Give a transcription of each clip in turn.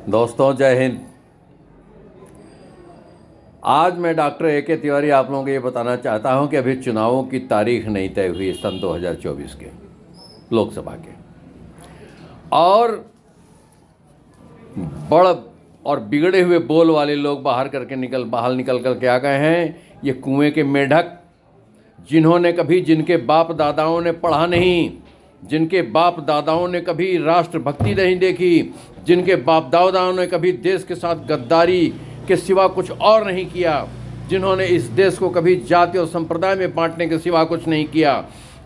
दोस्तों जय हिंद। आज मैं डॉक्टर ए.के. तिवारी आप लोगों को ये बताना चाहता हूं कि अभी चुनावों की तारीख नहीं तय हुई सन 2024 के लोकसभा के, और बड़ और बिगड़े हुए बोल वाले लोग बाहर निकल कर के आ गए हैं। ये कुएं के मेढक जिन्होंने कभी, जिनके बाप दादाओं ने पढ़ा नहीं, जिनके बाप दादाओं ने कभी राष्ट्रभक्ति नहीं देखी, जिनके बाप दादाओं ने कभी देश के साथ गद्दारी के सिवा कुछ और नहीं किया, जिन्होंने इस देश को कभी जाति और संप्रदाय में बांटने के सिवा कुछ नहीं किया,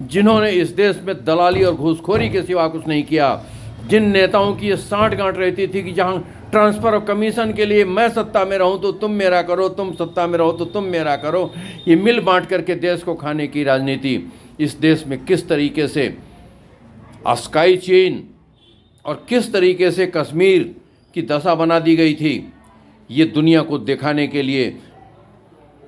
जिन्होंने इस देश में दलाली और घूसखोरी के सिवा कुछ नहीं किया, जिन नेताओं की ये साँठ-गाँठ रहती थी कि जहाँ ट्रांसफ़र और कमीशन के लिए मैं सत्ता में रहूं तो तुम मेरा करो, तुम सत्ता में रहो तो तुम मेरा करो, ये मिल बांट करके देश को खाने की राजनीति इस देश में किस तरीके से स्काई चेन और किस तरीके से कश्मीर की दशा बना दी गई थी, ये दुनिया को दिखाने के लिए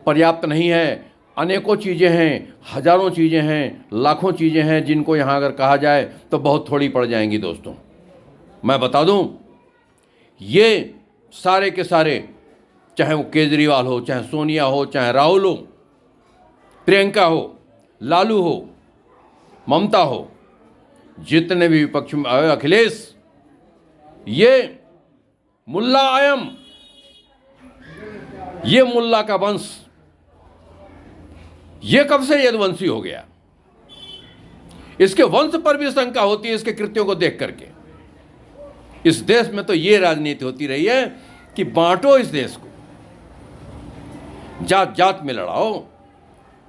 पर्याप्त नहीं है। अनेकों चीज़ें हैं, हज़ारों चीज़ें हैं, लाखों चीज़ें हैं जिनको यहाँ अगर कहा जाए तो बहुत थोड़ी पड़ जाएंगी। दोस्तों मैं बता दूं, ये सारे के सारे, चाहे वो केजरीवाल हो, चाहे सोनिया हो, चाहे राहुल हो, प्रियंका हो, लालू हो, ममता हो, जितने भी विपक्ष में आए, अखिलेश, ये मुल्ला आयम, ये मुल्ला का वंश, ये कब से यदुवंशी हो गया? इसके वंश पर भी शंका होती है इसके कृत्यों को देख करके। इस देश में तो ये राजनीति होती रही है कि बांटो इस देश को, जात जात में लड़ाओ।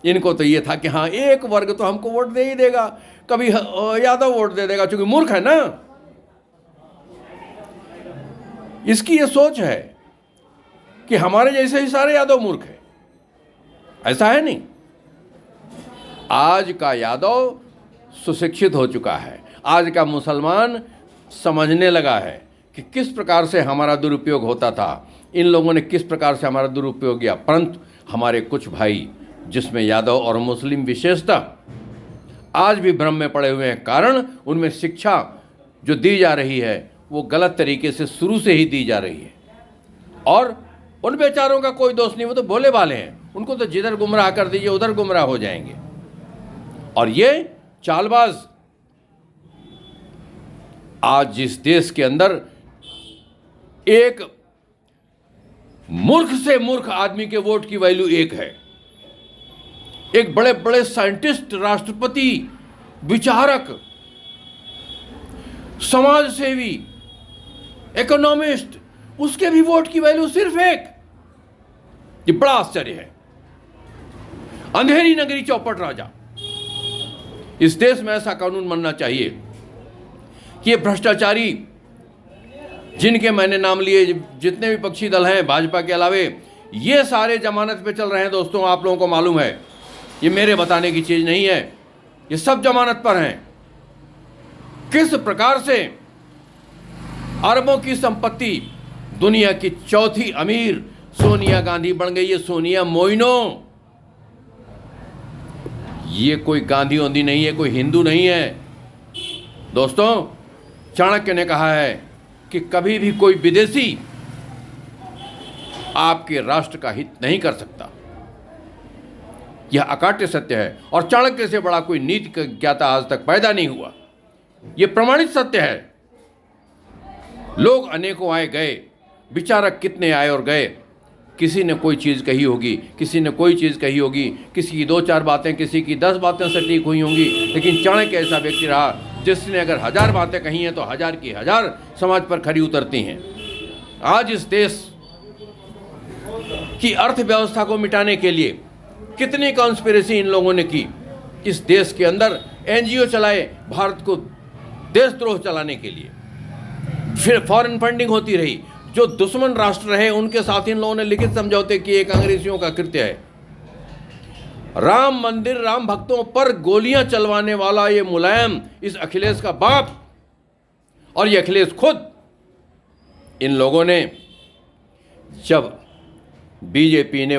इनको तो ये था कि हाँ, एक वर्ग तो हमको वोट दे ही देगा, कभी यादव वोट दे देगा, क्योंकि मूर्ख है ना। इसकी ये सोच है कि हमारे जैसे ही सारे यादव मूर्ख है। ऐसा है नहीं। आज का यादव सुशिक्षित हो चुका है, आज का मुसलमान समझने लगा है कि किस प्रकार से हमारा दुरुपयोग होता था, इन लोगों ने किस प्रकार से हमारा दुरुपयोग किया। परंतु हमारे कुछ भाई, जिसमें यादव और मुस्लिम विशेषता, आज भी भ्रम में पड़े हुए हैं। कारण उनमें शिक्षा जो दी जा रही है वो गलत तरीके से शुरू से ही दी जा रही है, और उन बेचारों का कोई दोष नहीं, वो तो भोले भाले हैं, उनको तो जिधर गुमराह कर दीजिए उधर गुमराह हो जाएंगे। और ये चालबाज आज जिस देश के अंदर एक मूर्ख से मूर्ख आदमी के वोट की वैल्यू एक है, एक बड़े बड़े साइंटिस्ट, राष्ट्रपति, विचारक, समाज सेवी, इकोनॉमिस्ट, उसके भी वोट की वैल्यू सिर्फ एक। ये बड़ा आश्चर्य है। अंधेरी नगरी चौपट राजा। इस देश में ऐसा कानून बनना चाहिए कि ये भ्रष्टाचारी, जिनके मैंने नाम लिए, जितने विपक्षी दल हैं भाजपा के अलावे, ये सारे जमानत पे चल रहे हैं। दोस्तों आप लोगों को मालूम है, ये मेरे बताने की चीज़ नहीं है, ये सब जमानत पर हैं। किस प्रकार से अरबों की संपत्ति, दुनिया की चौथी अमीर सोनिया गांधी बन गई है, सोनिया मोइनो। ये कोई गांधी वांधी नहीं है, कोई हिंदू नहीं है। दोस्तों चाणक्य ने कहा है कि कभी भी कोई विदेशी आपके राष्ट्र का हित नहीं कर सकता। यह अकाट्य सत्य है, और चाणक्य से बड़ा कोई नीति ज्ञाता आज तक पैदा नहीं हुआ। यह प्रमाणित सत्य है। लोग अनेकों आए गए, विचारक कितने आए और गए, किसी ने कोई चीज़ कही होगी, किसी ने कोई चीज़ कही होगी, किसी की 2-4 बातें, किसी की 10 बातें सटीक हुई होंगी, लेकिन चाणक्य ऐसा व्यक्ति रहा जिसने अगर 1000 बातें कही हैं तो 1000 की 1000 समाज पर खरी उतरती हैं। आज इस देश की अर्थव्यवस्था को मिटाने के लिए कितनी कॉन्स्पिरेसी इन लोगों ने की। इस देश के अंदर एनजीओ चलाए भारत को देशद्रोह चलाने के लिए, फिर फॉरेन फंडिंग होती रही। जो दुश्मन राष्ट्र रहे उनके साथ इन लोगों ने लिखित समझौते किए, एक अंग्रेजियों का कृत्य है। राम मंदिर, राम भक्तों पर गोलियां चलवाने वाला ये मुलायम, इस अखिलेश का बाप, और ये अखिलेश खुद, इन लोगों ने जब बीजेपी ने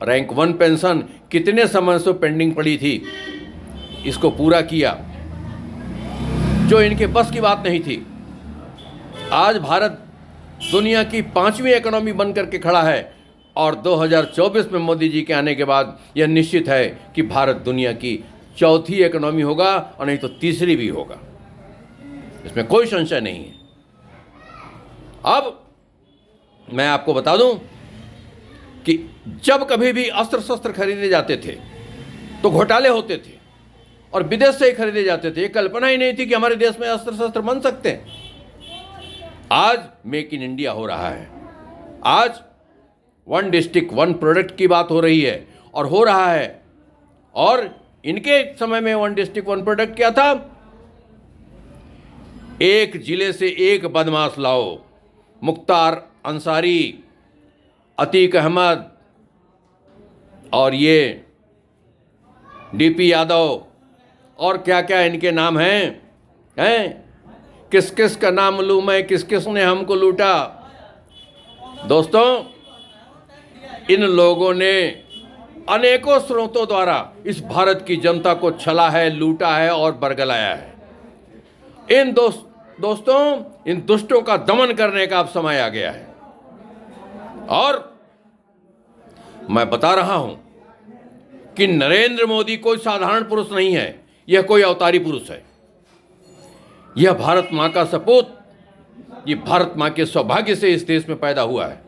रैंक 1 पेंशन कितने समय से पेंडिंग पड़ी थी, इसको पूरा किया, जो इनके बस की बात नहीं थी। आज भारत दुनिया की 5वीं इकोनॉमी बन करके खड़ा है और 2024 में मोदी जी के आने के बाद यह निश्चित है कि भारत दुनिया की 4थी इकोनॉमी होगा और नहीं तो 3री भी होगा, इसमें कोई संशय नहीं है। अब मैं आपको बता दूं कि जब कभी भी अस्त्र शस्त्र खरीदे जाते थे तो घोटाले होते थे और विदेश से ही खरीदे जाते थे। ये कल्पना ही नहीं थी कि हमारे देश में अस्त्र शस्त्र बन सकते हैं। आज मेक इन इंडिया हो रहा है, आज 1 डिस्ट्रिक्ट 1 प्रोडक्ट की बात हो रही है और हो रहा है। और इनके समय में 1 डिस्ट्रिक्ट 1 प्रोडक्ट क्या था? एक जिले से एक बदमाश लाओ, मुख्तार अंसारी, अतीक अहमद और ये डीपी यादव और क्या क्या इनके नाम हैं किस किस का नाम लूँ मैं, किस किस ने हमको लूटा। दोस्तों, इन लोगों ने अनेकों स्रोतों द्वारा इस भारत की जनता को छला है, लूटा है और बरगलाया है। इन दोस्तों, इन दुष्टों का दमन करने का अब समय आ गया है। और मैं बता रहा हूं कि नरेंद्र मोदी कोई साधारण पुरुष नहीं है, यह कोई अवतारी पुरुष है। यह भारत मां का सपूत, ये भारत मां के सौभाग्य से इस देश में पैदा हुआ है।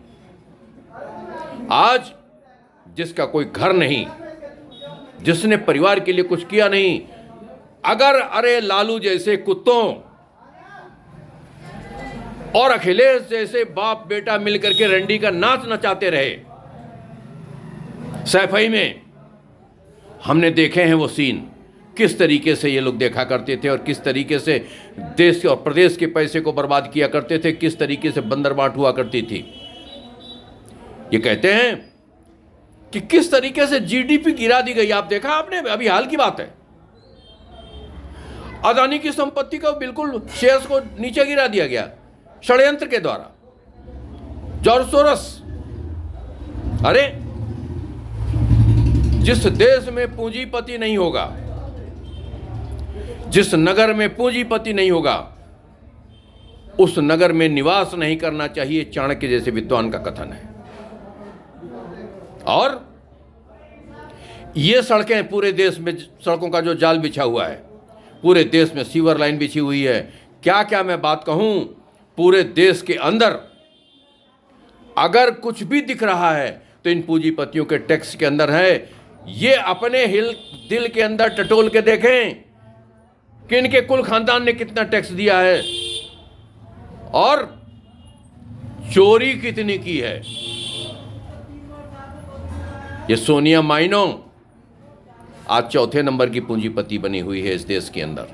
आज जिसका कोई घर नहीं, जिसने परिवार के लिए कुछ किया नहीं, अगर अरे लालू जैसे कुत्तों और अखिलेश जैसे बाप बेटा मिलकर के रंडी का नाच नचाते रहे, सैफई में हमने देखे हैं वो सीन, किस तरीके से ये लोग देखा करते थे और किस तरीके से देश और प्रदेश के पैसे को बर्बाद किया करते थे, किस तरीके से बंदरबाट हुआ करती थी। ये कहते हैं कि किस तरीके से जीडीपी गिरा दी गई। आप देखा आपने, अभी हाल की बात है, अदानी की संपत्ति को बिल्कुल शेयर्स को नीचे गिरा दिया गया षड्यंत्र के द्वारा, जोरसोरस। अरे जिस देश में पूंजीपति नहीं होगा, जिस नगर में पूंजीपति नहीं होगा, उस नगर में निवास नहीं करना चाहिए, चाणक्य जैसे विद्वान का कथन है। और ये सड़कें, पूरे देश में सड़कों का जो जाल बिछा हुआ है, पूरे देश में सीवर लाइन बिछी हुई है, क्या क्या मैं बात कहूं, पूरे देश के अंदर अगर कुछ भी दिख रहा है तो इन पूंजीपतियों के टैक्स के अंदर है। ये अपने दिल के अंदर टटोल के देखें कि इनके कुल खानदान ने कितना टैक्स दिया है और चोरी कितनी की है। ये सोनिया माइनो आज 4थे नंबर की पूंजीपति बनी हुई है इस देश के अंदर।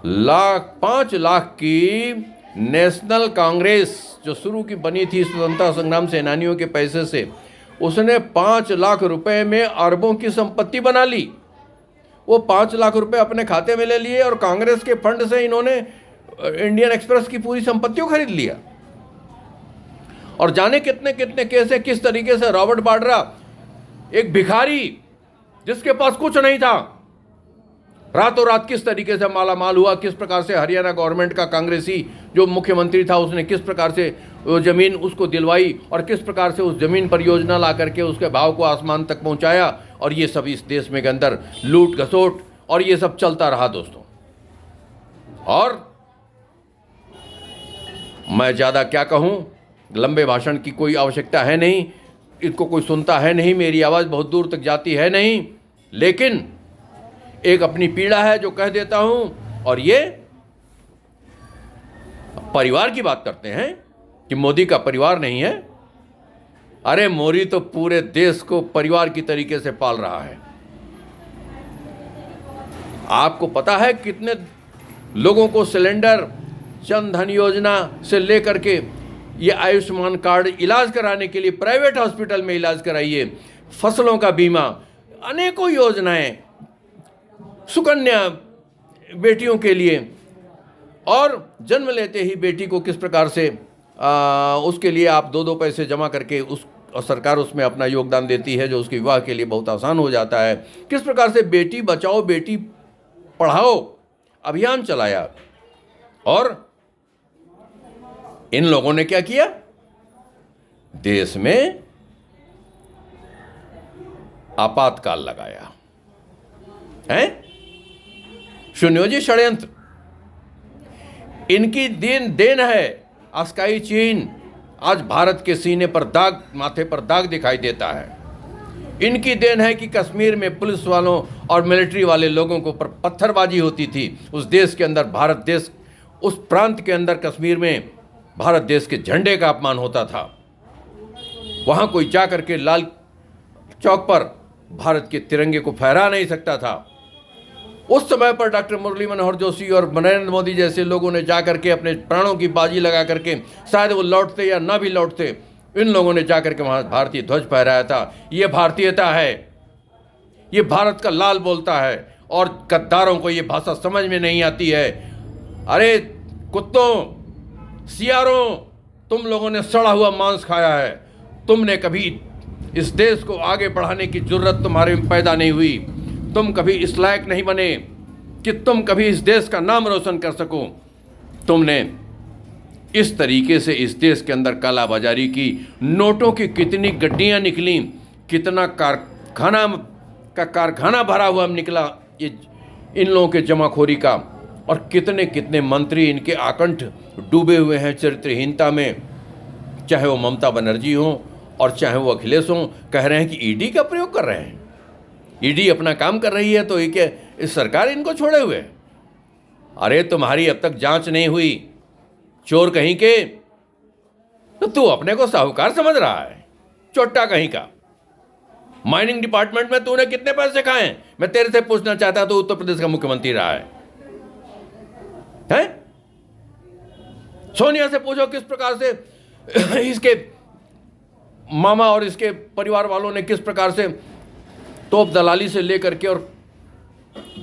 5 लाख की नेशनल कांग्रेस जो शुरू की बनी थी स्वतंत्रता संग्राम सेनानियों के पैसे से, उसने 5 लाख रुपए में अरबों की संपत्ति बना ली। वो 5 लाख रुपए अपने खाते में ले लिए और कांग्रेस के फंड से इन्होंने इंडियन एक्सप्रेस की पूरी संपत्तियों खरीद लिया। और जाने कितने कितने केस है, किस तरीके से रॉबर्ट वाड्रा, एक भिखारी जिसके पास कुछ नहीं था, रातों रात किस तरीके से माला माल हुआ, किस प्रकार से हरियाणा गवर्नमेंट का कांग्रेसी जो मुख्यमंत्री था उसने किस प्रकार से वो जमीन उसको दिलवाई और किस प्रकार से उस जमीन पर योजना ला करके उसके भाव को आसमान तक पहुंचाया। और ये सब इस देश में के अंदर लूट घसोट और ये सब चलता रहा दोस्तों। और मैं ज़्यादा क्या कहूँ, लंबे भाषण की कोई आवश्यकता है नहीं, इनको कोई सुनता है नहीं, मेरी आवाज़ बहुत दूर तक जाती है नहीं, लेकिन एक अपनी पीड़ा है जो कह देता हूं। और ये परिवार की बात करते हैं कि मोदी का परिवार नहीं है। अरे मोदी तो पूरे देश को परिवार की तरीके से पाल रहा है। आपको पता है कितने लोगों को सिलेंडर, जन धन योजना से लेकर के ये आयुष्मान कार्ड, इलाज कराने के लिए प्राइवेट हॉस्पिटल में इलाज कराइए, फसलों का बीमा, अनेकों योजनाएं, सुकन्या बेटियों के लिए, और जन्म लेते ही बेटी को किस प्रकार से उसके लिए आप 2-2 पैसे जमा करके और सरकार उसमें अपना योगदान देती है जो उसके विवाह के लिए बहुत आसान हो जाता है। किस प्रकार से बेटी बचाओ बेटी पढ़ाओ अभियान चलाया और इन लोगों ने क्या किया, देश में आपातकाल लगाया है। सुनियो जी, षड्यंत्र इनकी देन है। आस्काई चीन आज भारत के सीने पर दाग, माथे पर दाग दिखाई देता है। इनकी देन है कि कश्मीर में पुलिस वालों और मिलिट्री वाले लोगों को पर पत्थरबाजी होती थी। उस देश के अंदर, भारत देश, उस प्रांत के अंदर कश्मीर में भारत देश के झंडे का अपमान होता था। वहाँ कोई जा करके लाल चौक पर भारत के तिरंगे को फहरा नहीं सकता था। उस समय पर डॉक्टर मुरली मनोहर जोशी और नरेंद्र मोदी जैसे लोगों ने जा करके अपने प्राणों की बाजी लगा करके, शायद वो लौटते या ना भी लौटते, इन लोगों ने जा करके वहाँ भारतीय ध्वज फहराया था। ये भारतीयता है, ये भारत का लाल बोलता है। और गद्दारों को ये भाषा समझ में नहीं आती है। अरे कुत्तों, सियारों, तुम लोगों ने सड़ा हुआ मांस खाया है। तुमने कभी इस देश को आगे बढ़ाने की जरूरत तुम्हारे में पैदा नहीं हुई। तुम कभी इस लायक नहीं बने कि तुम कभी इस देश का नाम रोशन कर सको। तुमने इस तरीके से इस देश के अंदर कालाबाजारी की, नोटों की कितनी गड्डियां निकली, कितना कारखाना भरा हुआ निकला ये इन लोगों के जमाखोरी का। और कितने कितने मंत्री इनके आकंठ डूबे हुए हैं चरित्रहीनता में, चाहे वो ममता बनर्जी हो और चाहे वो अखिलेश हो। कह रहे हैं कि ईडी का प्रयोग कर रहे हैं, ईडी अपना काम कर रही है, तो ये क्या इस सरकार इनको छोड़े हुए। अरे तुम्हारी अब तक जांच नहीं हुई, चोर कहीं के, तो तू अपने को साहूकार समझ रहा है, चोट्टा कहीं का। माइनिंग डिपार्टमेंट में तूने कितने पैसे खाए, मैं तेरे से पूछना चाहता। तो उत्तर प्रदेश का मुख्यमंत्री रहा है? सोनिया से पूछो किस प्रकार से इसके मामा और इसके परिवार वालों ने किस प्रकार से तोप दलाली से लेकर के और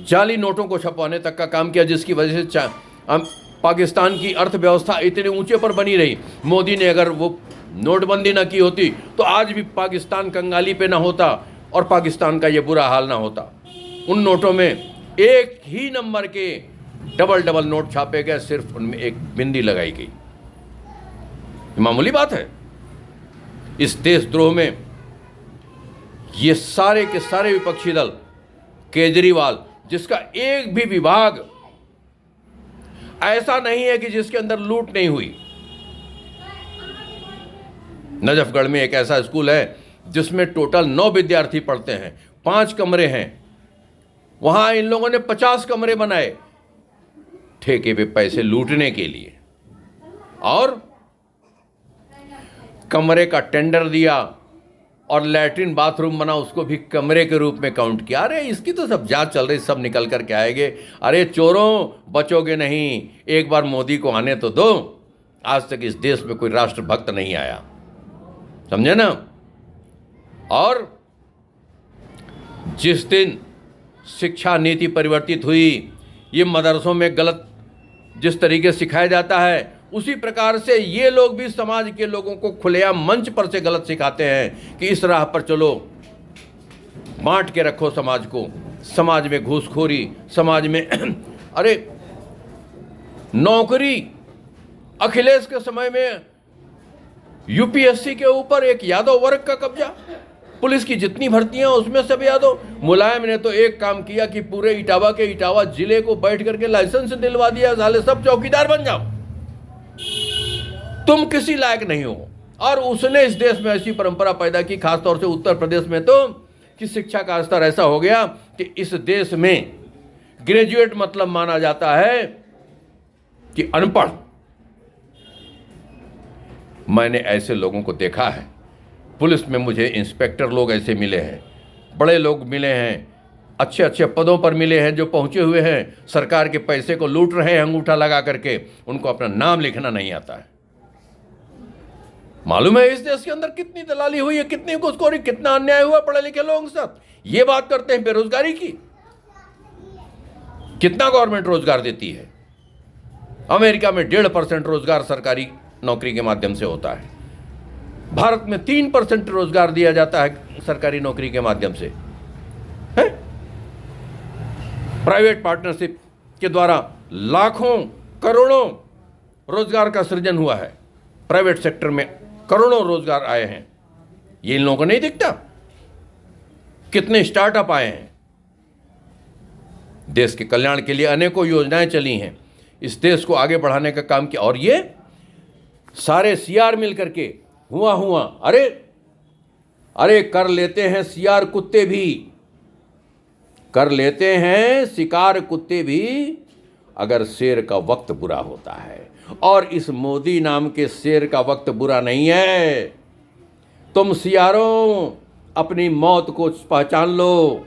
जाली नोटों को छपवाने तक का काम किया, जिसकी वजह से पाकिस्तान की अर्थव्यवस्था इतने ऊंचे पर बनी रही। मोदी ने अगर वो नोटबंदी ना की होती तो आज भी पाकिस्तान कंगाली पे ना होता और पाकिस्तान का ये बुरा हाल ना होता। उन नोटों में एक ही नंबर के डबल नोट छापे गए, सिर्फ उनमें एक बिंदी लगाई गई। मामूली बात है। इस देशद्रोह में ये सारे के सारे विपक्षी दल, केजरीवाल, जिसका एक भी विभाग ऐसा नहीं है कि जिसके अंदर लूट नहीं हुई। नजफगढ़ में एक ऐसा स्कूल है जिसमें टोटल 9 विद्यार्थी पढ़ते हैं, 5 कमरे हैं। वहां इन लोगों ने 50 कमरे बनाए ठेके पे पैसे लूटने के लिए, और कमरे का टेंडर दिया और लैट्रिन बाथरूम बना, उसको भी कमरे के रूप में काउंट किया। अरे इसकी तो सब जांच चल रही, सब निकल कर के आएंगे। अरे चोरों, बचोगे नहीं, एक बार मोदी को आने तो दो। आज तक इस देश में कोई राष्ट्रभक्त नहीं आया, समझे ना। और जिस दिन शिक्षा नीति परिवर्तित हुई, ये मदरसों में गलत जिस तरीके से सिखाया जाता है, उसी प्रकार से ये लोग भी समाज के लोगों को खुलेआम मंच पर से गलत सिखाते हैं कि इस राह पर चलो, बांट के रखो समाज को। समाज में घूसखोरी, समाज में अरे नौकरी, अखिलेश के समय में यूपीएससी के ऊपर एक यादव वर्ग का कब्जा, पुलिस की जितनी भर्तियां उसमें सब यादव। मुलायम ने तो एक काम किया कि पूरे इटावा जिले को बैठ करके लाइसेंस दिलवा दिया, साले सब चौकीदार बन जाओ, तुम किसी लायक नहीं हो। और उसने इस देश में ऐसी परंपरा पैदा की, खासतौर से उत्तर प्रदेश में, तो कि शिक्षा का स्तर ऐसा हो गया कि इस देश में ग्रेजुएट मतलब माना जाता है कि अनपढ़। मैंने ऐसे लोगों को देखा है। पुलिस में मुझे इंस्पेक्टर लोग ऐसे मिले हैं, बड़े लोग मिले हैं, अच्छे अच्छे पदों पर मिले हैं, जो पहुंचे हुए हैं, सरकार के पैसे को लूट रहे हैं अंगूठा लगा करके। उनको अपना नाम लिखना नहीं आता है। मालूम है इस देश के अंदर कितनी दलाली हुई है, कितनी घुसखोरी, कितना अन्याय हुआ पढ़े लिखे लोगों के साथ। ये बात करते हैं बेरोजगारी की, कितना गवर्नमेंट रोजगार देती है। अमेरिका में 1.5% रोजगार सरकारी नौकरी के माध्यम से होता है। भारत में 3% रोजगार दिया जाता है सरकारी नौकरी के माध्यम से, है? प्राइवेट पार्टनरशिप के द्वारा लाखों करोड़ों रोजगार का सृजन हुआ है, प्राइवेट सेक्टर में करोड़ों रोजगार आए हैं, ये इन लोगों को नहीं दिखता? कितने स्टार्टअप आए हैं, देश के कल्याण के लिए अनेकों योजनाएं चली हैं, इस देश को आगे बढ़ाने का काम किया। और ये सारे सीआर मिल करके हुआ अरे कर लेते हैं सीआर कुत्ते भी, कर लेते हैं शिकार कुत्ते भी, अगर शेर का वक्त बुरा होता है। और इस मोदी नाम के शेर का वक्त बुरा नहीं है। तुम सियारों अपनी मौत को पहचान लो।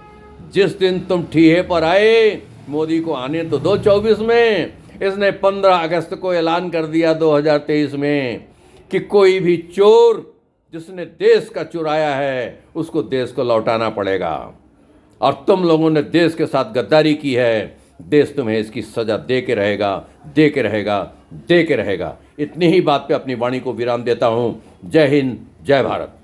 जिस दिन तुम ठीहे पर आए, मोदी को आने तो दो 24 में। इसने 15 अगस्त को ऐलान कर दिया 2023 में कि कोई भी चोर जिसने देश का चुराया है उसको देश को लौटाना पड़ेगा। और तुम लोगों ने देश के साथ गद्दारी की है, देश तुम्हें इसकी सजा दे के रहेगा। इतनी ही बात पे अपनी वाणी को विराम देता हूँ। जय हिंद, जय भारत।